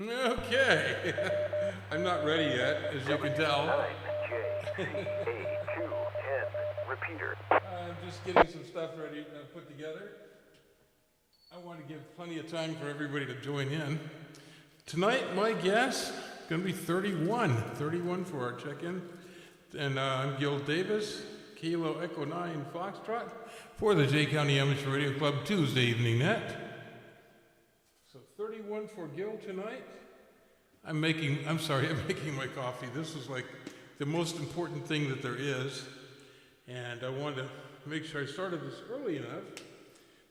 Okay. I'm not ready yet, as you can tell. 9JCA210, repeater. I'm just getting some stuff ready to put together. I want to give plenty of time for everybody to join in. Tonight, my guess, going to be 31 for our check-in. And I'm Gil Davis, Kilo Echo 9 Foxtrot for the Jay County Amateur Radio Club Tuesday Evening Net. So 31 for Gil tonight. I'm making my coffee. This is like the most important thing that there is. And I wanted to make sure I started this early enough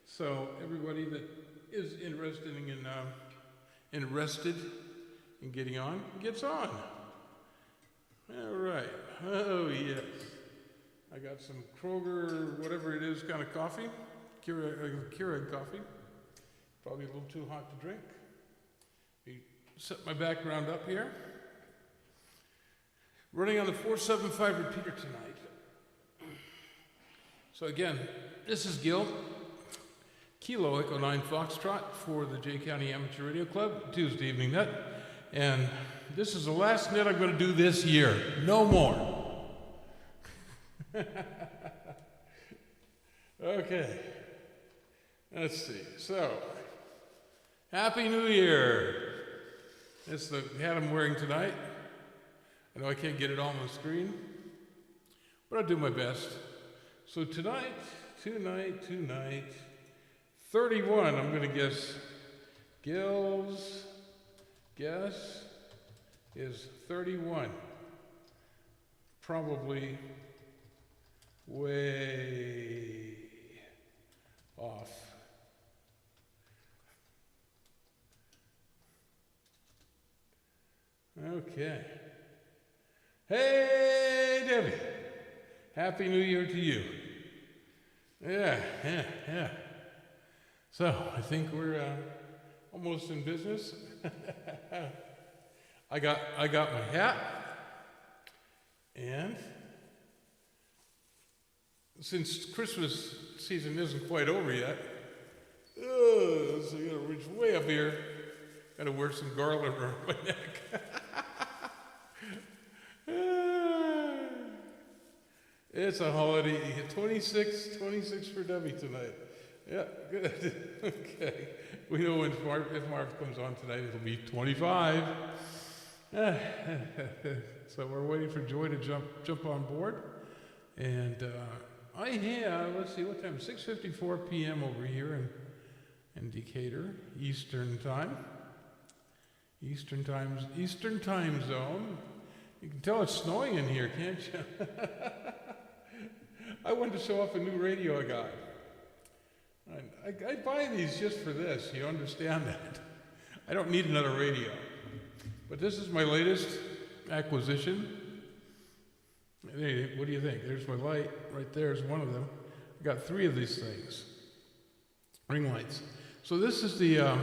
so everybody that is interested in getting on gets on. All right. Oh, yes. I got some Kroger, whatever it is, kind of coffee. Keurig coffee. Probably a little too hot to drink. Set my background up here. Running on the 475 repeater tonight. So again, this is Gil, Kilo Echo 9 Foxtrot for the Jay County Amateur Radio Club, Tuesday Evening Net. And this is the last net I'm going to do this year. No more. Okay. Let's see. So, Happy New Year. That's the hat I'm wearing tonight. I know I can't get it all on the screen, but I'll do my best. So tonight, 31, I'm going to guess Gil's guess is 31. Probably way off. Okay. Hey, Debbie. Happy New Year to you. Yeah. So, I think we're almost in business. I got my hat. And since Christmas season isn't quite over yet, so I gotta reach way up here. Gotta wear some garland around my neck. It's a holiday. 26 for Debbie tonight. Yeah, good. Okay. We know if Marv comes on tonight, it'll be 25. So we're waiting for Joy to jump on board. And I have, let's see, what time? 6:54 p.m. over here in Decatur, Eastern time. Eastern time zone. You can tell it's snowing in here, can't you? I wanted to show off a new radio I got. I buy these just for this, you understand that. I don't need another radio. But this is my latest acquisition. Hey, what do you think? There's my light, right there's one of them. I got 3 of these things, ring lights. So this is the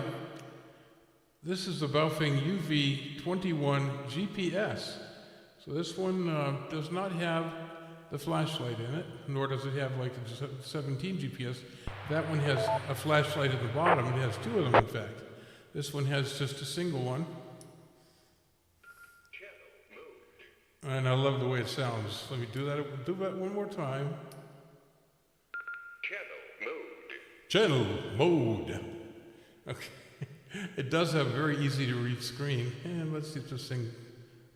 Baofeng UV21 GPS. So this one does not have the flashlight in it, nor does it have like the 17 GPS. That one has a flashlight at the bottom. It has 2 of them, in fact. This one has just a single one. And I love the way it sounds. Let me do that one more time. Channel mode. Okay. It does have a very easy to read screen. And let's see if this thing,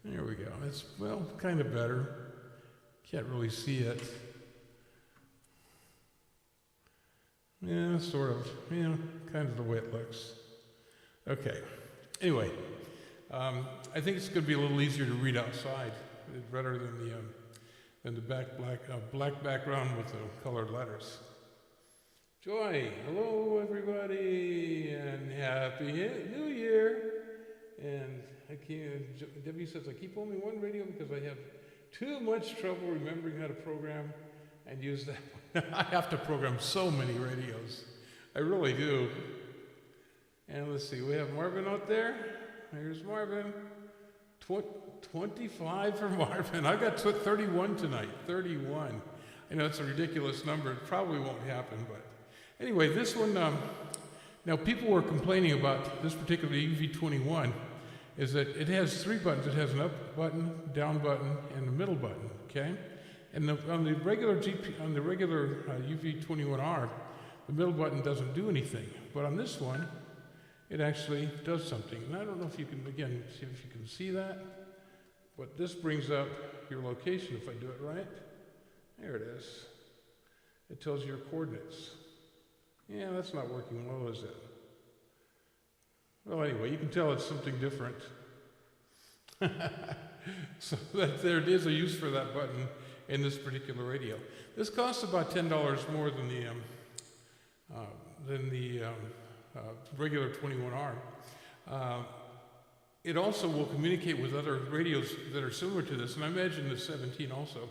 there we go. It's, well, kind of better. Can't really see it. Yeah, sort of. Yeah, kind of the way it looks. Okay. Anyway, I think it's going to be a little easier to read outside. It's better than the black background with the colored letters. Joy, hello everybody, and Happy New Year. And Debbie says, I keep only one radio because I have too much trouble remembering how to program and use that one. I have to program so many radios. I really do. And let's see, we have Marvin out there. Here's Marvin. 25 for Marvin. I got 31 tonight. 31. I know it's a ridiculous number. It probably won't happen, but anyway, this one. Now people were complaining about this particular UV21 is that it has three buttons. It has an up button, down button, and a middle button. Okay, and on the regular UV21R, the middle button doesn't do anything. But on this one, it actually does something. And I don't know if you can, again, see if you can see that. But this brings up your location if I do it right. There it is. It tells you your coordinates. Yeah, that's not working well, is it? Well, anyway, you can tell it's something different. So there is a use for that button in this particular radio. This costs about $10 more than the regular 21R. It also will communicate with other radios that are similar to this, and I imagine the 17 also.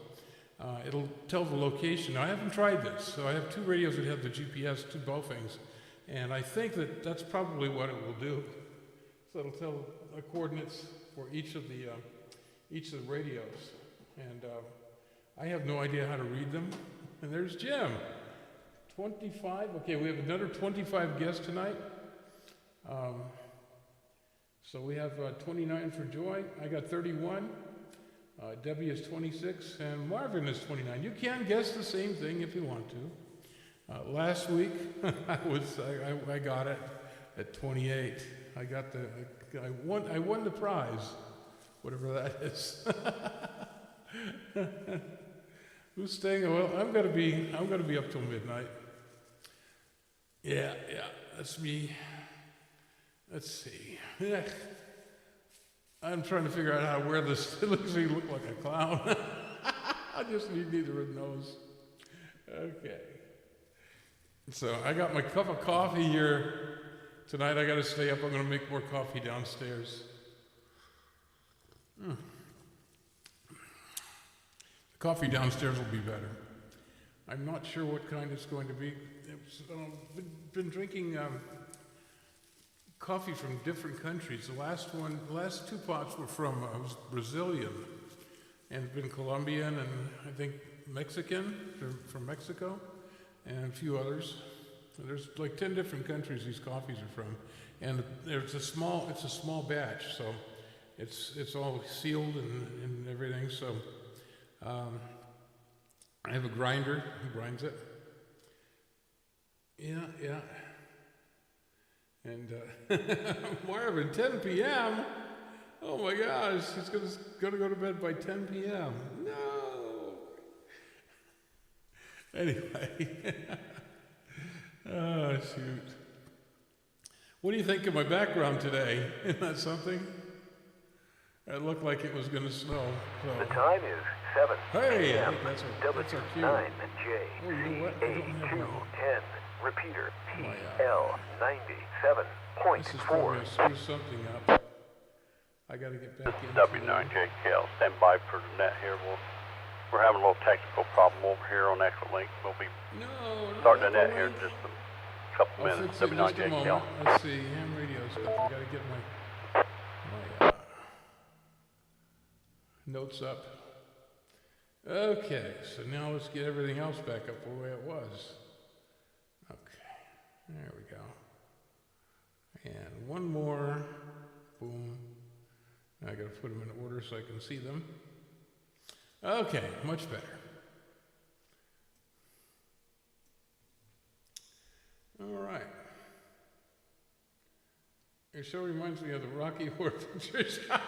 It'll tell the location. Now, I haven't tried this, so I have two radios that have the GPS, two Baofengs, and I think that that's probably what it will do. So it'll tell the coordinates for each of the radios, and I have no idea how to read them. And there's Jim. 25. Okay, we have another 25 guests tonight. So we have 29 for Joy. I got 31. Debbie is 26, and Marvin is 29. You can guess the same thing if you want to. Last week, I got it at 28. I won the prize, whatever that is. Who's staying? Well, I'm gonna be up till midnight. Yeah, that's me. Let's see. Yeah. I'm trying to figure out how to wear this. It looks like you look like a clown. I just need a nose. Okay. So I got my cup of coffee here. Tonight I got to stay up. I'm going to make more coffee downstairs. The coffee downstairs will be better. I'm not sure what kind it's going to be. Been drinking coffee from different countries. The last two pots were from Brazilian, and been Colombian, and I think Mexican, from Mexico, and a few others. So there's like 10 different countries these coffees are from, and it's a small batch, so it's all sealed and everything. So I have a grinder who grinds it. Yeah. And Marvin, 10 p.m. Oh my gosh, he's gonna go to bed by 10 p.m. No. Anyway, oh shoot. What do you think of my background today? Isn't that something? It looked like it was gonna snow. So. The time is 7 Hey, a.m. that's our cue. W9J Oh, you know what? I don't have C810. Repeater my, PL97.4. This is probably gonna screw something up. I gotta get back into W9JKL, stand by for the net here. We're having a little technical problem over here on Exolink. We'll be starting the net here in just a couple I'll minutes. fix it in just a W9JKL. moment. Let's see, ham radio stuff. I gotta get my notes up. Okay, so now let's get everything else back up the way it was. Okay, there we go. And one more, boom. Now I gotta put them in order so I can see them. Okay, much better. All right. Your show reminds me of the Rocky Horror Picture Show.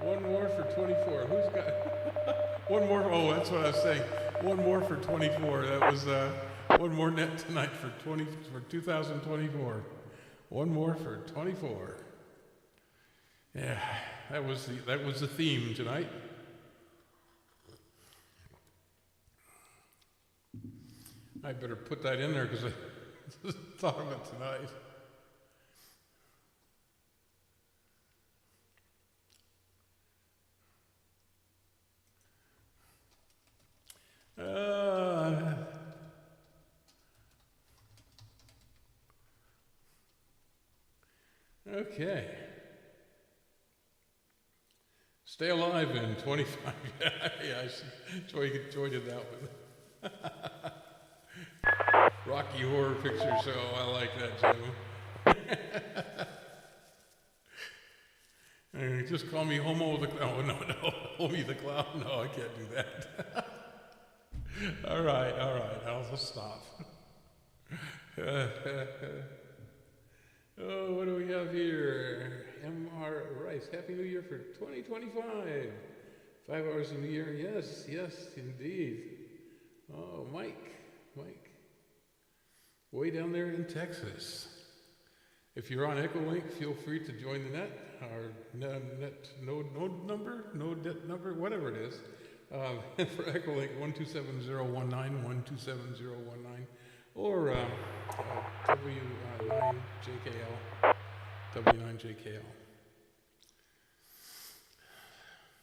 One more for 24. Who's got one more? Oh, that's what I was saying. One more for 24. That was one more net tonight for 2024. One more for 24. Yeah, that was the theme tonight. I better put that in there because I just thought of it tonight. Okay. Stay alive in 25. Yeah, Joy did that one. Rocky Horror Picture Show. I like that, Jim. Just call me Homo the Clown. Oh, no, Homie the Clown. No, I can't do that. All right, I'll just stop. Oh, what do we have here? M.R. Rice. Happy New Year for 2025. 5 hours in the year. Yes, indeed. Oh, Mike. Way down there in Texas. If you're on Echolink, feel free to join the net. Our net node number, whatever it is. For Echolink, 127.019, 127.019, or W9JKL.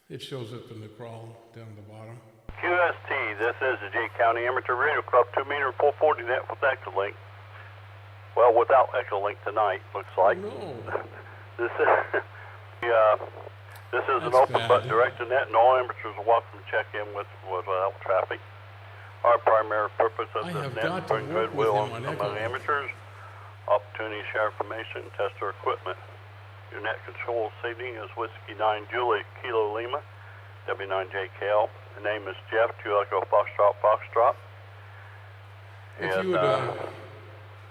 It shows up in the crawl down the bottom. QST, this is the Jay County Amateur Radio Club, 2 meter 440 net with Echolink. Well, without Echolink tonight, looks like. Oh, no. This is this is an That's open bad. but direct to net, and all amateurs are welcome to check in without traffic. Our primary purpose of I this have net got is to bring work with goodwill him on among Echolink. amateurs, opportunity to share information, and test their equipment. Your net control seating is Whiskey 9 Juliet Kilo Lima, W9JKL. The name is Jeff, 2 Echo Foxtrot. If And you would,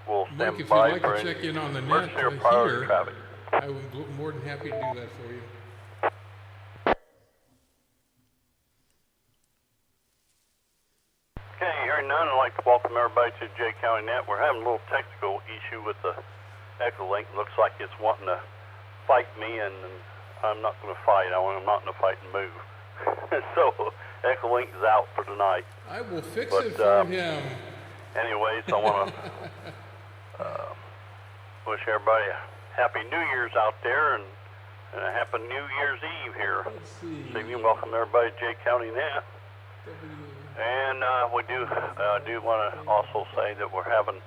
we'll Mike, stand if you'd by like for to any check in on the net emergency or priority here, traffic. I would be more than happy to do that for you. Okay, hearing none, I'd like to welcome everybody to Jay County Net. We're having a little technical issue with the Echolink. Looks like it's wanting to fight me, and I'm not going to fight. I'm not in a fight and move. So, Echolink is out for tonight. I will fix But, it for him. Anyways, I want to wish everybody a happy New Year's out there, and a happy New Year's Eve here. Let's see. So you welcome everybody to Jay County Net. W- And we do want to also say that we're having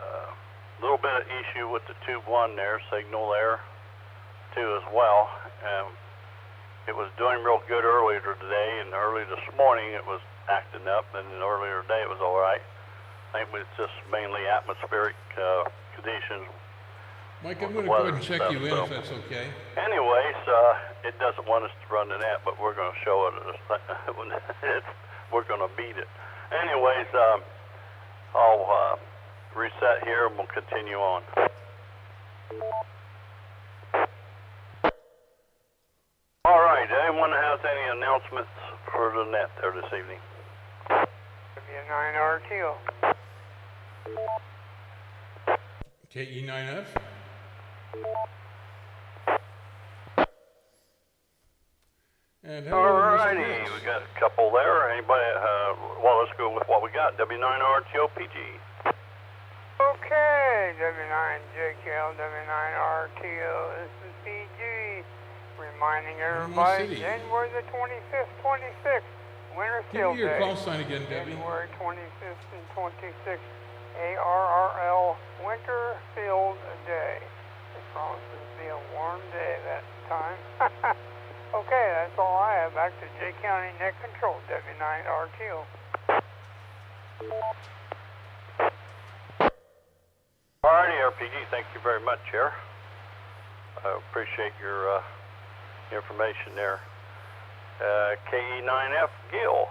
a little bit of issue with the tube 1 there, signal there, too, as well. It was doing real good earlier today, and early this morning it was acting up, and then earlier today it was all right. I think it's just mainly atmospheric conditions. Mike, I'm the going to go ahead weather and check stuff, you in so- if that's okay. Anyways, it doesn't want us to run the net, but we're going to show it. We're going to beat it. Anyways, I'll reset here and we'll continue on. All right, anyone has any announcements for the net there this evening? W9RTO. KE9F? And hello, Mr. Alrighty, Rich. we got a couple there. Anybody, well, let's go with what we got. W9RTOPG. Okay, W9JKL, W9RTO. This is PG. Reminding everybody, City. January the 25th, 26th, Winter Give Field me your Day. call sign again, Debbie. January 25th and 26th, ARRL Winter Field Day. It promises to be a warm day that time. Okay, that's all I have. Back to Jay County Net Control, W9RTO. Alrighty, RPG, thank you very much, here. I appreciate your information there. KE9F, Gil.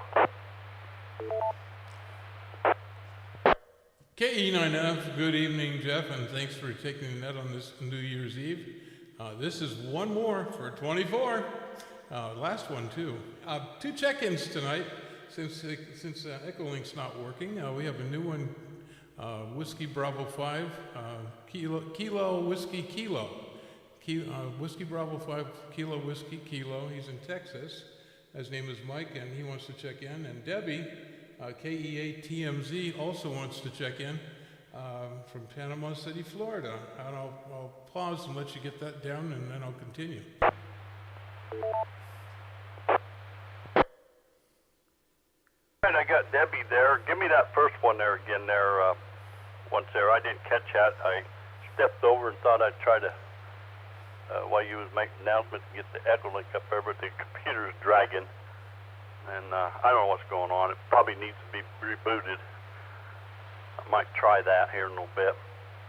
KE9F, good evening, Jeff, and thanks for taking the net on this New Year's Eve. This is one more for 24. Last one, too. 2 check-ins tonight. Since Echolink's not working, we have a new one, Whiskey Bravo 5, Kilo Whiskey Kilo. Whiskey Bravo 5, Kilo Whiskey Kilo. He's in Texas. His name is Mike, and he wants to check in. And Debbie, KE8TMZ, also wants to check in from Panama City, Florida. And I'll pause and let you get that down, and then I'll continue. Alright, I got Debbie there. Give me that first one there again there, once there. I didn't catch that. I stepped over and thought I'd try to, while you was making announcements, get the Echolink up there, but the computer's dragging. And I don't know what's going on. It probably needs to be rebooted. I might try that here in a little bit.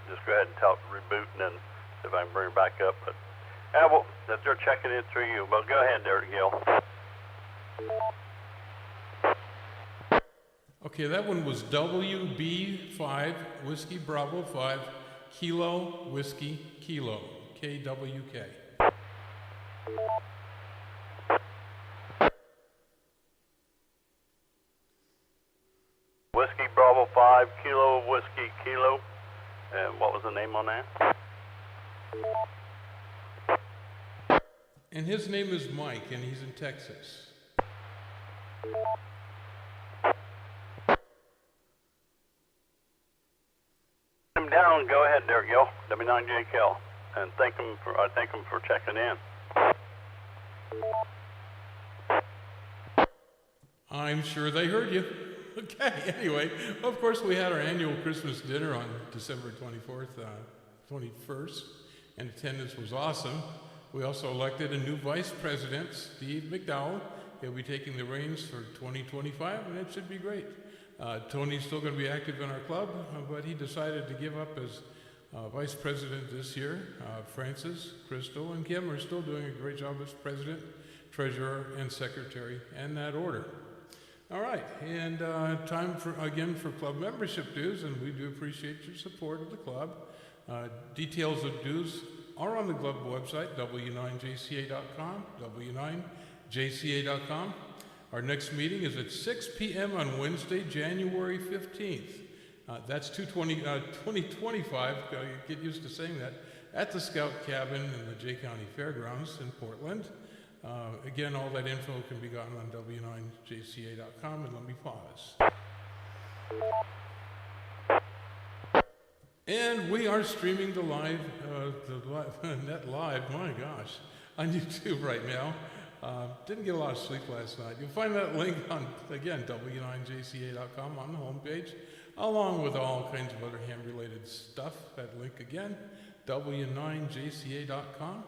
Just go ahead and reboot and then see if I can bring her back up. But well, that they're checking it through you. But go ahead there, Gil. Okay, that one was WB5 Whiskey Bravo 5 Kilo Whiskey Kilo KWK. Whiskey Bravo 5 Kilo Whiskey Kilo. And what was the name on that? And his name is Mike, and he's in Texas. Him down. Go ahead there, Gil. W9JKL, and I thank him for checking in. I'm sure they heard you. Okay, anyway, of course we had our annual Christmas dinner on December 21st, and attendance was awesome. We also elected a new vice president, Steve McDowell. He'll be taking the reins for 2025, and it should be great. Tony's still going to be active in our club, but he decided to give up as vice president this year. Francis, Crystal, and Kim are still doing a great job as president, treasurer, and secretary, and that order. All right, and time again for club membership dues, and we do appreciate your support of the club. Details of dues are on the club website, w9jca.com, w9jca.com. Our next meeting is at 6 p.m. on Wednesday, January 15th. That's 2025, get used to saying that, at the Scout Cabin in the Jay County Fairgrounds in Portland. Again, all that info can be gotten on w9jca.com, and let me pause. And we are streaming the net live, my gosh, on YouTube right now. Didn't get a lot of sleep last night. You'll find that link on, again, w9jca.com on the homepage, along with all kinds of other ham-related stuff. That link again, w9jca.com.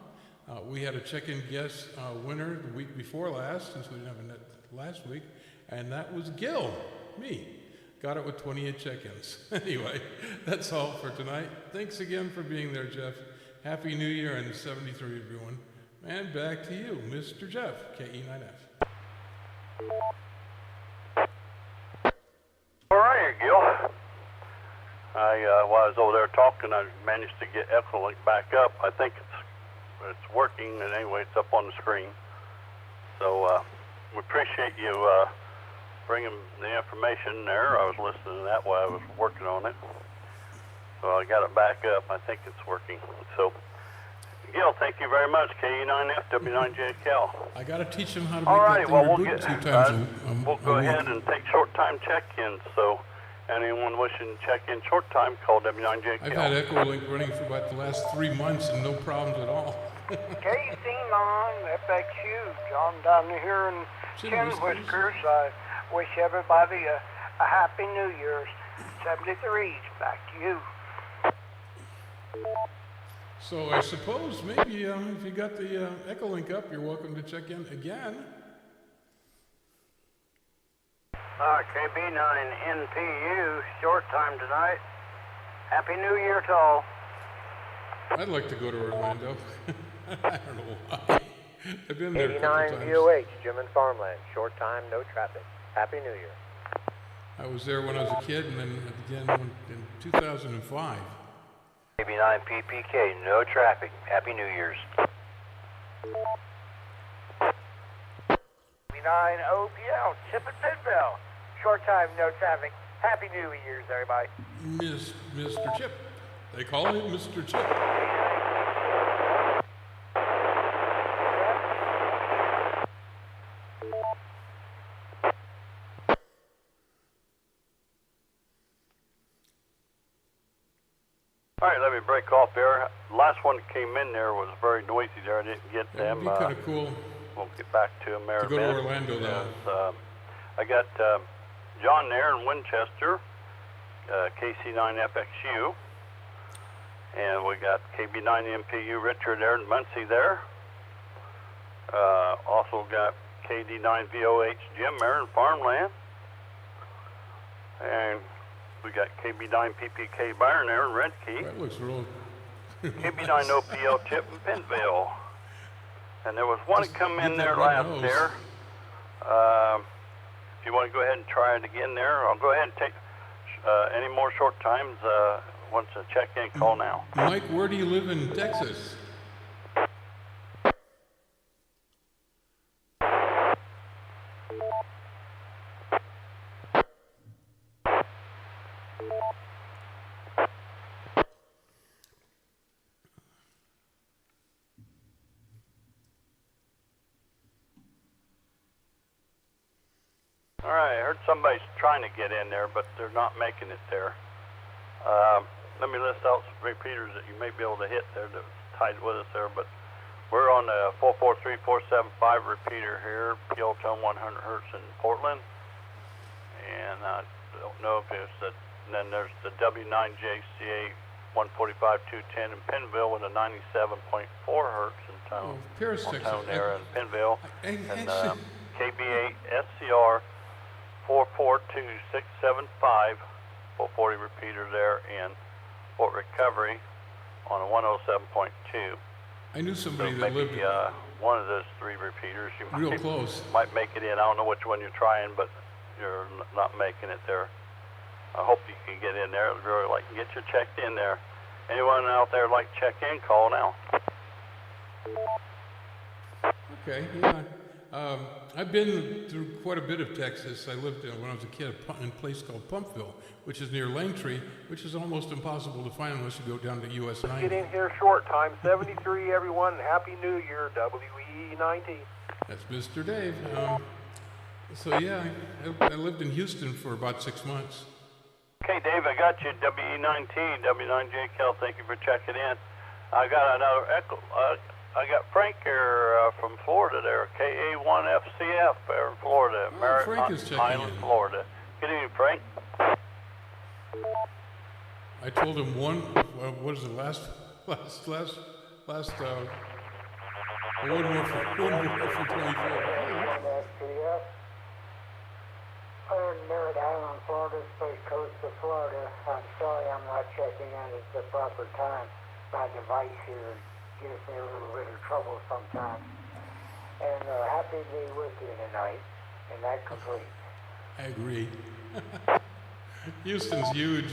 We had a check-in guest winner the week before last, since we didn't have a net last week, and that was Gil, me. Got it with 28 check-ins. Anyway, that's all for tonight. Thanks again for being there, Jeff. Happy New Year and 73, everyone. And back to you, Mr. Jeff, KE9F. All right, Gil. While I was over there talking, I managed to get Echolink back up. I think it's working, and anyway, it's up on the screen. So we appreciate you bringing the information there. I was listening to that while I was working on it. So I got it back up. I think it's working. So, Gil, thank you very much. KE9F, W9JKL. I got to teach him how to All make right, that well, thing we'll reboot get, 2 times we'll go ahead and take short-time check-ins. So anyone wishing to check in short time, call W9JKL. I've had Echolink running for about the last 3 months and no problems at all. KC9 FXU, John down here in Chin Chin Whiskers. Whiskers. I wish everybody a happy New Year's. 73's back to you. So I suppose maybe if you got the Echolink up, you're welcome to check in again. KB9 NPU, short time tonight. Happy New Year to all. I'd like to go to Orlando. I don't know why. I've been there a couple 89 times. VOH, Jim and Farmland. Short time, no traffic. Happy New Year. I was there when I was a kid, and then again in 2005. KB9 PPK, no traffic. Happy New Year's. KB9 OPL, Chip and Bidville. Short time, no traffic. Happy New Year's, everybody. Mr. Chip. They call him Mr. Chip. All right, let me break off there. Last one that came in there was very noisy there. I didn't get That them. would be kind of cool We'll get back to them there to in go a to minute. Orlando, though. Yes, I got John there in Winchester, KC9FXU, and we got KB9MPU Richard there in Muncie there. Also got KD9VOH Jim there in Farmland, and We got KB9 PPK Byron there in Redkey. That looks real. KB9 OPL Chip in Penville. And there was one that Just come get in that there red last nose. there. If you want to go ahead and try it again there, I'll go ahead and take any more short times. Once a check-in, call now. Mike, where do you live in Texas? All right, I heard somebody's trying to get in there, but they're not making it there. Let me list out some repeaters that you may be able to hit there that's tied with us there, but we're on the 443475 repeater here, PO tone 100 hertz in Portland. And I don't know if it's the, and then there's the W9JCA 145-210 in Penville with a 97.4 hertz in tone. Oh, Paris, Texas. Tone there in Penville. I And actually, KB8 SCR 442675 440 repeater there in Fort Recovery on a 107.2. I knew So somebody that maybe lived one of those three repeaters you real might, close. might make it in. I don't know which one you're trying, but you're not making it there. I hope you can get in there. I'd really like to get you checked in there. Anyone out there like to check in, call now. Okay, yeah. I've been through quite a bit of Texas. I lived when I was a kid in a place called Pumpville, which is near Langtree, which is almost impossible to find unless you go down to US Get 90. in here short time 73, everyone. Happy New Year, WE 19. That's Mr. Dave. So yeah, I lived in Houston for about 6 months. Okay, Dave, I got you. WE19, W9JKL, thank you for checking in. I got another echo. I got Frank here from Florida there, KA1FCF there in Florida, Oh, Frank is checking Island, in. Florida. Good evening, Frank. I told him what is it, last, one more for 24. SPF. I'm Merritt Island, Florida, Space Coast of Florida. I'm sorry I'm not checking in at the proper time. My device here gives me a little bit of trouble sometimes. And happy to be with you tonight. And that completes. I agree. Houston's huge.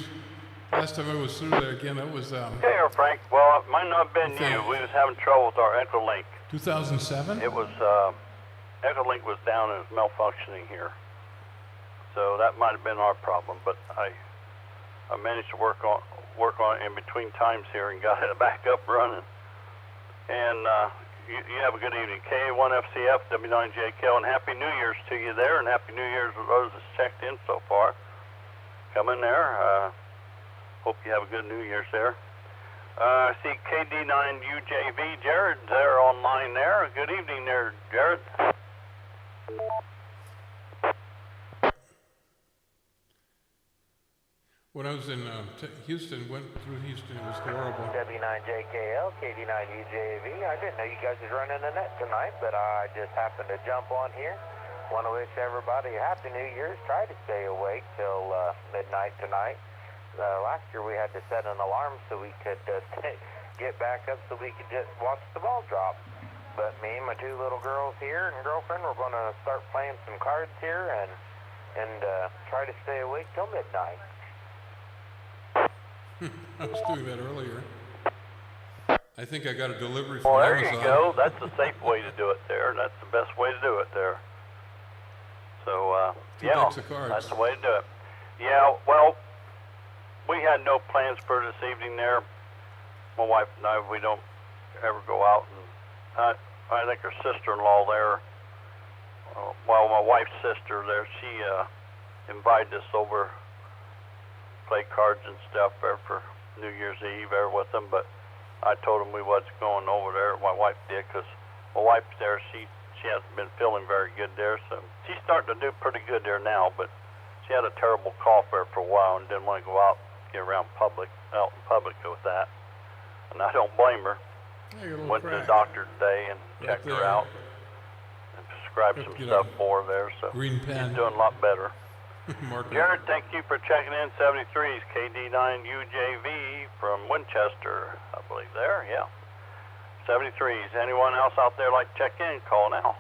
Last time I was through there again, that was Hey, Frank. Well, it might not have been Okay. you. We was having trouble with our Echolink. 2007. It was, Echolink was down and it was malfunctioning here. So that might have been our problem, but I managed to work on it in between times here and got it back up running. And you have a good evening. KA1FCF, W9JKL, and Happy New Year's to you there, and Happy New Year's to those that's checked in so far. Come in there. Hope you have a good New Year's there. I see KD9UJV, Jared there online there. Good evening there, Jared. When I was in Houston, went through Houston, it was horrible. W9JKL, KD9UJV. I didn't know you guys was running the net tonight, but I just happened to jump on here. Want to wish everybody a Happy New Year's. Try to stay awake till midnight tonight. Last year we had to set an alarm so we could get back up so we could just watch the ball drop. But me and my two little girls here and girlfriend, we're going to start playing some cards here and try to stay awake till midnight. I was doing that earlier. I think I got a delivery from Well, there Amazon. you go. That's the safe way to do it there. That's the best way to do it there. So, Two yeah, decks of cards. that's the way to do it. Yeah, well, we had no plans for this evening there. My wife and I, we don't ever go out. And I think her sister-in-law there, well, my wife's sister there, she invited us over, play cards and stuff there for New Year's Eve there with them, but I told them we wasn't going over there. My wife did, because my wife's there. She hasn't been feeling very good there, so she's starting to do pretty good there now, but she had a terrible cough there for a while and didn't want to go out and get out in public with that. And I don't blame her. Hey, you're a little Went to the crack. doctor today and Right checked her there. out and prescribed some Get stuff a for her there, so green pen. she's doing a lot better. Mark. Jared, thank you for checking in. 73's KD9UJV from Winchester, I believe there, yeah. 73's. Anyone else out there like to check in? Call now.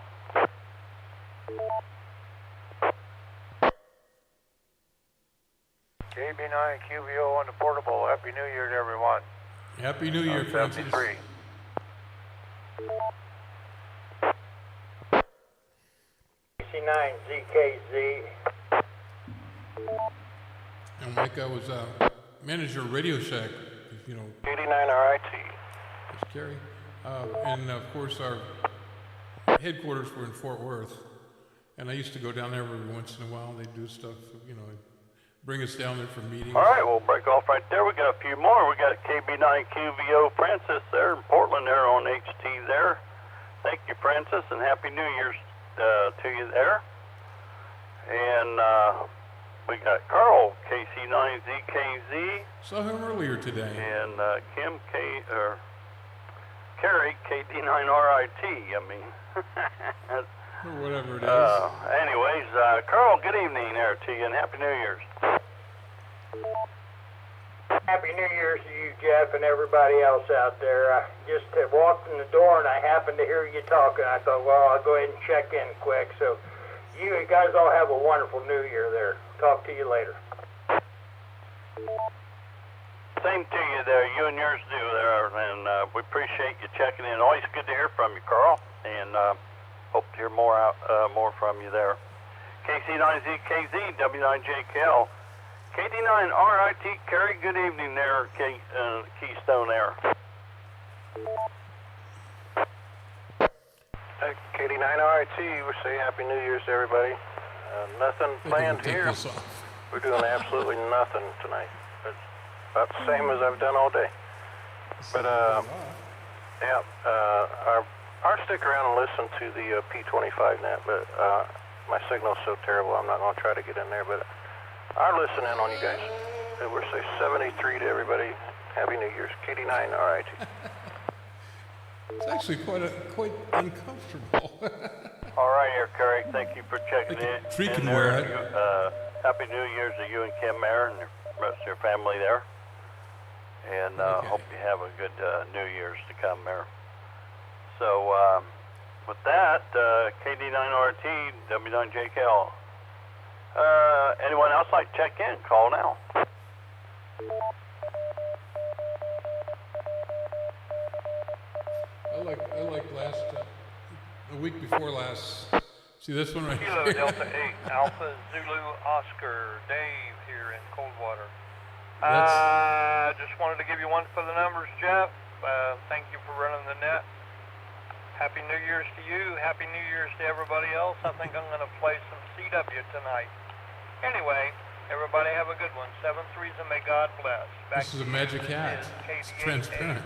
KB9QVO on the portable. Happy New Year to everyone. Happy New Year, Francis. 73. C9ZKZ. And Mike, I was manager of Radio Shack, you know, 89RIT. it's Kerry. And of course, our headquarters were in Fort Worth. And I used to go down there every once in a while. They'd do stuff, you know, bring us down there for meetings. All right, we'll break off right there. We got a few more. We got KB9QVO Francis there in Portland there on HT there. Thank you, Francis, and Happy New Year's to you there. And we got Carl, KC9ZKZ, Saw him earlier today. and Kim Carrie, KD9RIT. I mean, Or whatever it is. anyways, Carl, good evening there to you, and Happy New Year's. Happy New Year's to you, Jeff, and everybody else out there. I just walked in the door and I happened to hear you talking. I thought, well, I'll go ahead and check in quick. So you guys all have a wonderful New Year there. Talk to you later. Same to you there. You and yours do there, and we appreciate you checking in. Always good to hear from you, Carl, and hope to hear more from you there. KC9ZKZ, W9JKL, KD9RIT, Kerry, good evening there, Keystone there. KD9RIT, we say Happy New Year's to everybody. Nothing I think planned we'll take here. this off. We're doing absolutely nothing tonight. It's about the same as I've done all day. But, yeah, I'll stick around and listen to the P25 net, but my signal's so terrible I'm not going to try to get in there, but I'll listen in on you guys. We're say 73 to everybody. Happy New Year's. KD9, all right. It's actually quite uncomfortable. All right, here, Kerry. Thank you for checking Like a in. tree can there. wear it. Happy New Year's to you and Kim Mayer and the rest of your family there. And Okay. hope you have a good New Year's to come there. So, with that, KD9RT, W9JKL. Anyone else like to check in? Call now. I like last, a week before last. See this one right Kilo here? Delta 8, Alpha Zulu Oscar, Dave here in Coldwater. Just wanted to give you one for the numbers, Jeff. Thank you for running the net. Happy New Year's to you. Happy New Year's to everybody else. I think I'm going to play some CW tonight. Anyway, everybody have a good one. 7-3s and may God bless. Back This is a magic hat. It's transparent.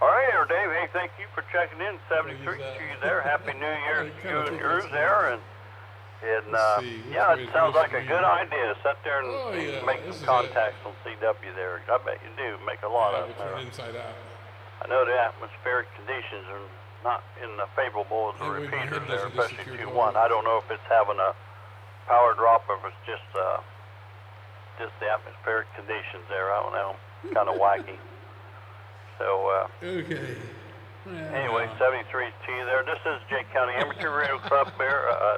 All right, here, Dave. Hey, thank you for checking in. 73 to you there. Happy New Year's to you and yours there. And Let's see, which yeah, way it is sounds this like a leading? good idea. Sit there and Oh, yeah, make this some is it. contacts on CW there. I bet you do. Make a lot I of would them. turn there. inside out. I know the atmospheric conditions are not in the favorable of the Hey, wait, my repeater head there, doesn't especially disappear 2-1. I don't know if it's having a power drop or if it's just the atmospheric conditions there. I don't know. Kind of wacky. So, Okay. Well, anyway, 73 to you there. This is Jake County Amateur Radio Club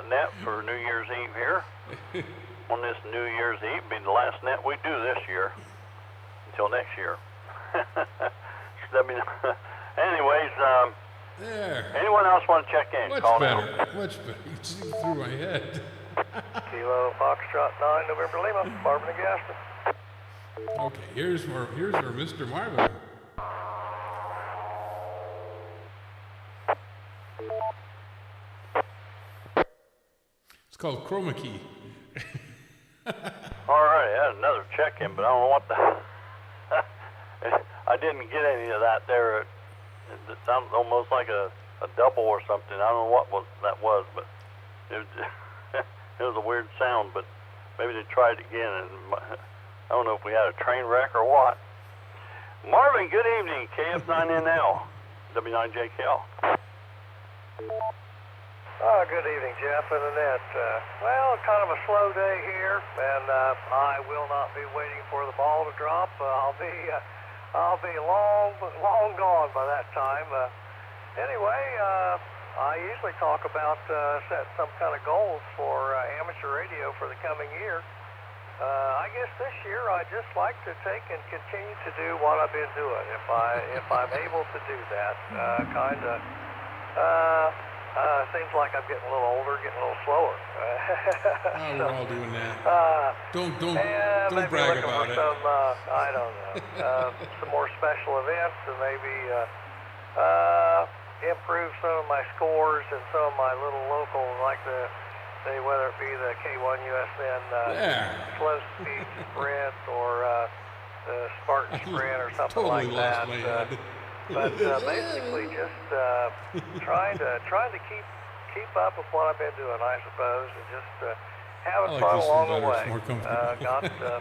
net for New Year's Eve here. On this New Year's Eve, be the last net we do this year until next year. Anyways, there. anyone else want to check in? Much Call better. now. Much better. You can see through my head. Kilo Foxtrot 9, November Lima, Marvin and Gaston. Okay, here's where Mr. Marvin. It's called chroma key. All right, I had another check-in, but I don't know what the... I didn't get any of that there. It sounds almost like a double or something. I don't know what that was, but it was, it was a weird sound, but maybe they tried it again. And I don't know if we had a train wreck or what. Marvin, good evening. KF9NL, W9JKL. Good evening, Jeff and Annette. Well, kind of a slow day here, and I will not be waiting for the ball to drop. I'll be long gone by that time. Anyway, I usually talk about setting some kind of goals for amateur radio for the coming year. I guess this year I'd just like to take and continue to do what I've been doing. If I'm able to do that, seems like I'm getting a little older, getting a little slower. We're all doing that. Don't maybe brag looking about for it. some, I don't know, some more special events, and maybe improve some of my scores and some of my little local, like whether it be the K1USN slow speed sprint or the Spartan sprint or something Totally like lost that. my head. But basically, just trying to keep up with what I've been doing, I suppose, and just having I like fun this along one the better. way. It's more comfortable.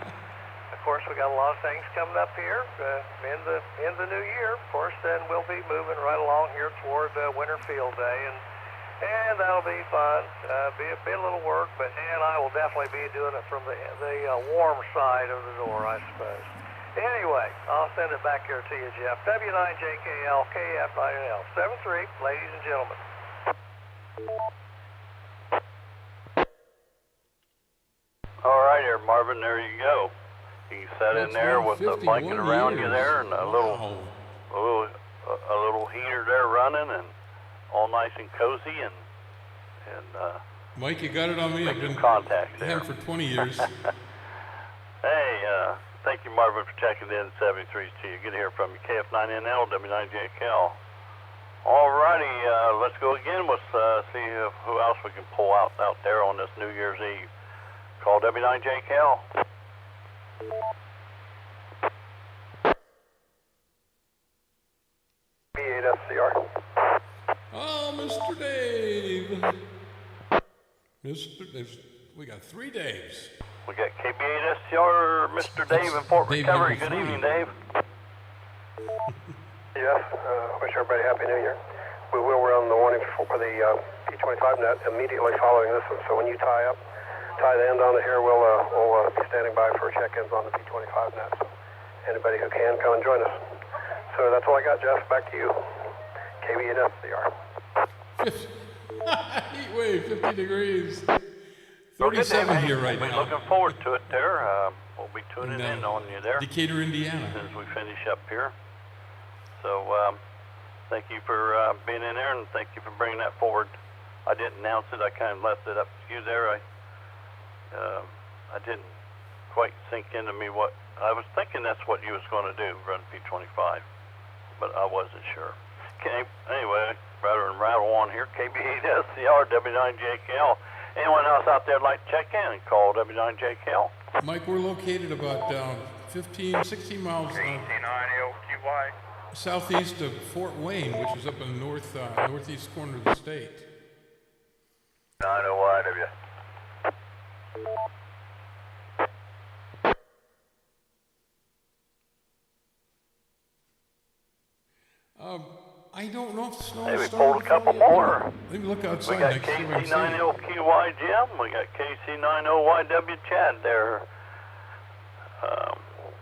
Of course, we got a lot of things coming up here in the new year. Of course, then we'll be moving right along here toward Winter Field Day, and that'll be fun. Be a little work, and I will definitely be doing it from the warm side of the door, I suppose. Anyway, I'll send it back here to you, Jeff. W9JKL, KF9NL, 73, ladies and gentlemen. All right, there, Marvin. There you go. You sat in there with the blanket around you there, and a little heater there running, and all nice and cozy, and Mike, you got it on me. I've been contact there. him for 20 years. Hey, thank you, Marvin, for checking in. 73's to you. Good to hear from you. KF9NL, W9JKL. All righty, let's go again. Let's see who else we can pull out there on this New Year's Eve. Call W9JKL. B8FCR. Oh, Mr. Dave. We got 3 Daves. We got KB8SCR, Mr. Dave in Fort Dave Recovery. number Good 3. evening, Dave. Yes, wish everybody a Happy New Year. We will run the warning for the P25 net immediately following this one. So when you tie the end on it here, we'll be standing by for check-ins on the P25 net. So anybody who can, come and join us. So that's all I got, Jeff. Back to you. KB8FCR. Heat wave, 50 degrees. Well, good, 37 Dave. here right We're now. looking forward to it there. We'll be tuning in on you there Decatur, Indiana. as we finish up here. So thank you for being in there, and thank you for bringing that forward. I didn't announce it. I kind of left it up to you there. I didn't quite sink into me what I was thinking. That's what you was going to do, run P25, but I wasn't sure. Okay, anyway, rather than rattle on here, KB8SCR, W9JKL. Anyone else out there like to check in and call W9JKL? Mike, we're located about 16 miles KC9LQY. southeast of Fort Wayne, which is up in the northeast corner of the state. 9OYW. I don't know if the snow Hey, is we starting pulled a to fall couple yet. more. Let me look We outside. got I can see what I'm seeing. KC9LQY Jim. We got KC9OYW Chad there.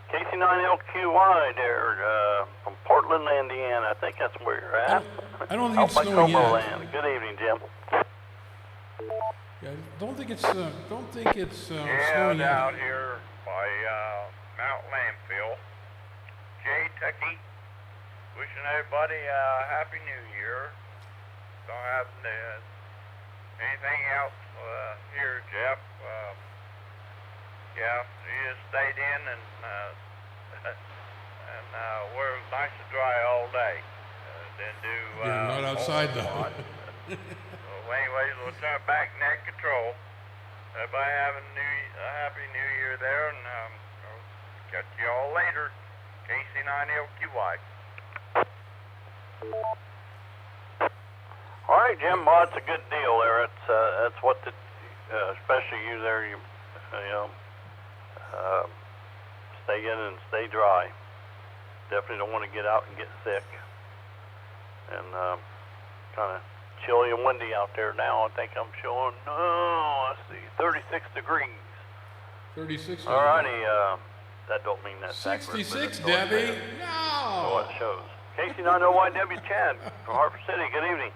KC9LQY there from Portland, Indiana. I think that's where you're at. I don't think Out it's by snowing Como yet. Land. Good evening, Jim. Yeah, don't think it's snowing Down yet. here by Mount Landfill. Jay Tucky. Wishing everybody a Happy New Year. Don't have anything else here, Jeff. Yeah, you just stayed in and we're nice and dry all day. Didn't do Yeah, not outside a though. lot. Well, anyways, we'll turn it back net control. Everybody have a Happy New Year there, and I'll catch you all later. KC9LQY. All right, Jim. Well, it's a good deal there. That's what especially you there. You know, stay in and stay dry. Definitely don't want to get out and get sick. And kind of chilly and windy out there now. I think I'm showing, let's see, 36 degrees. 36. All righty, that don't mean that's accurate, but 66, it's what Debbie. it says. No. That's what it shows. KC9OYW Chad from Harper City. Good evening.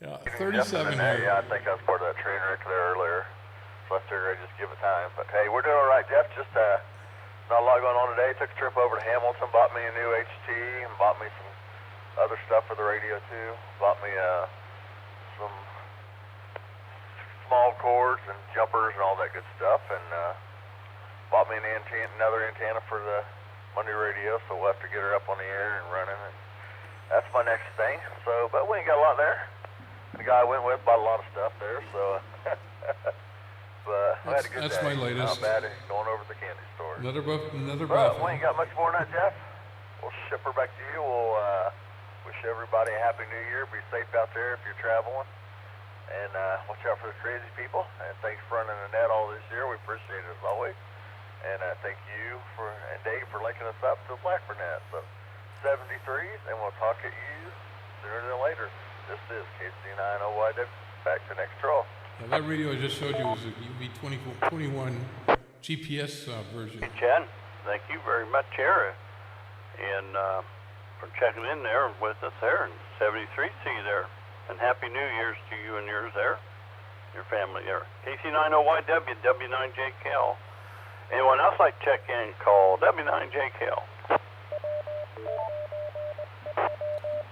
Yeah, 37 here. Yeah, I think I was part of that train wreck there earlier. So I figured I'd just give it time. But hey, we're doing all right, Jeff. Just not a lot going on today. Took a trip over to Hamilton, bought me a new HT, and bought me some other stuff for the radio too. Bought me some small cords and jumpers and all that good stuff, and bought me another antenna for the Monday radio. So we'll have to get her up on the air and running. And that's my next thing. So, but we ain't got a lot there. The guy I went with bought a lot of stuff there, so but I had a good That's day. my latest. Not bad. Going over to the candy store. Another But buffet. we ain't got much more than that, Jeff. We'll ship her back to you. We'll wish everybody a happy new year. Be safe out there if you're traveling, and watch out for the crazy people. And thanks for running the net all this year. We appreciate it as always. And thank you and Dave for linking us up to the Blackbird net. So 73s, and we'll talk at you sooner than later. This is KC9OYW. Back to next troll. Yeah, that radio I just showed you was a UV21 GPS version. Hey, Chad, thank you very much here, and for checking in there with us there, and 73 see you there, and Happy New Year's to you and yours there, your family there. KC9OYW, W9JKL. Anyone else like to check in, call W9JKL.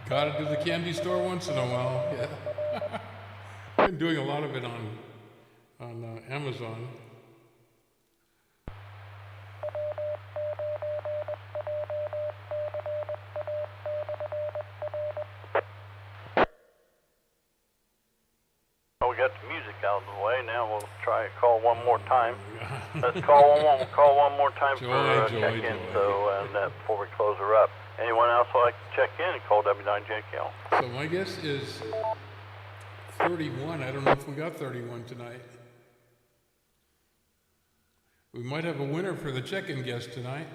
Gotta do the candy store once in a while, yeah. I've been doing a lot of it on Amazon. Well, we got the music out of the way. Now we'll try to call one more time. Let's call one more time Joy, for Joy, check-in. Joy. So, and before we close her up, anyone else like to check in? Call W9JKL. So my guess is 31. I don't know if we got 31 tonight. We might have a winner for the check-in guest tonight.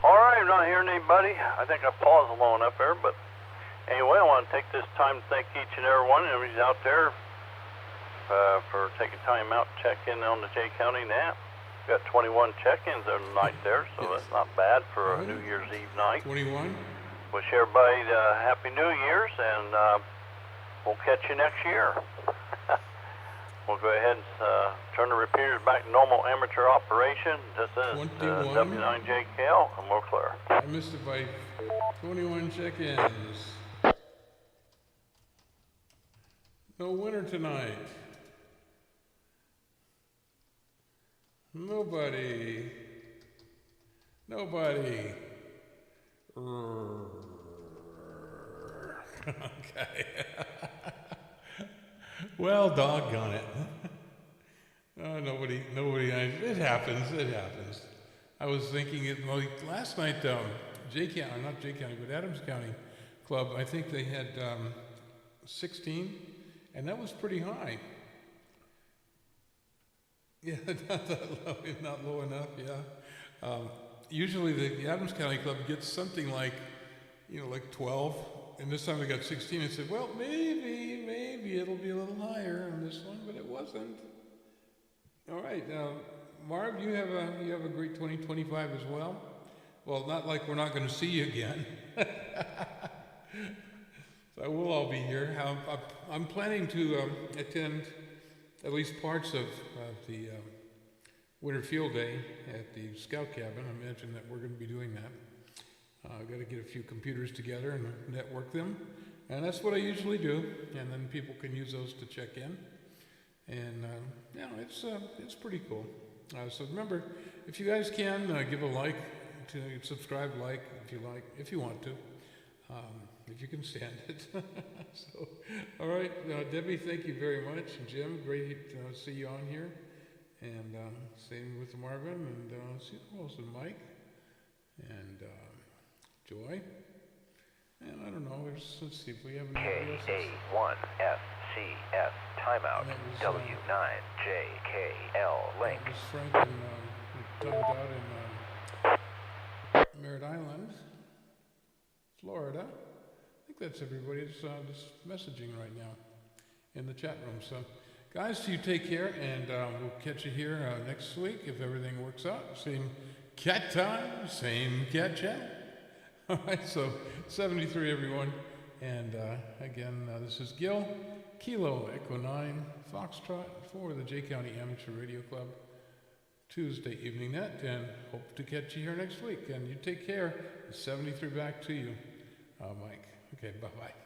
All right, I'm not hearing anybody. I think I paused long enough there, but anyway, I want to take this time to thank each and every one of you out there for taking time out to check in on the Jay County Nap. We've got 21 check-ins the night there, so that's not bad for a New Year's Eve night. 21. Wish everybody Happy New Year's, and we'll catch you next year. We'll go ahead and turn the repeaters back to normal amateur operation. This is 21. W9JKL, and we're clear. I missed it by 21 check-ins. No winner tonight. Nobody. Okay. Well, doggone it. Nobody, it happens. I was thinking it, well, last night, Jay County, not Jay County, but Adams County Club, I think they had 16, and that was pretty high. Yeah, not that low, not low enough, yeah. Usually the Adams County Club gets something like, like 12, and this time they got 16. I said, well, maybe it'll be a little higher on this one, but it wasn't. All right, Marv, you have a great 2025 as well. Well, not like we're not going to see you again. So we'll all be here. I'm planning to attend at least parts of the Winter Field Day at the Scout Cabin. I imagine that we're going to be doing that. I've got to get a few computers together and network them, and that's what I usually do. And then people can use those to check in, and it's pretty cool. So remember, if you guys can give a like, to subscribe, if you want to, if you can stand it. So, all right, Debbie, thank you very much, and Jim, great to see you on here, and same with Marvin, and see who else is Mike, and Joy, and I don't know. Let's see if we have anybody else. KA1FCS timeout. W9JKL link. That was Frank and timed out in Merritt Island, Florida. I think that's everybody's just messaging right now in the chat room. So, guys, you take care, and we'll catch you here next week if everything works out. Same cat time, same cat chat. All right, so 73, everyone. And again, this is Gil, Kilo Echo 9, Foxtrot for the Jay County Amateur Radio Club, Tuesday Evening Net, and hope to catch you here next week. And you take care. 73 back to you, Mike. Okay, bye-bye.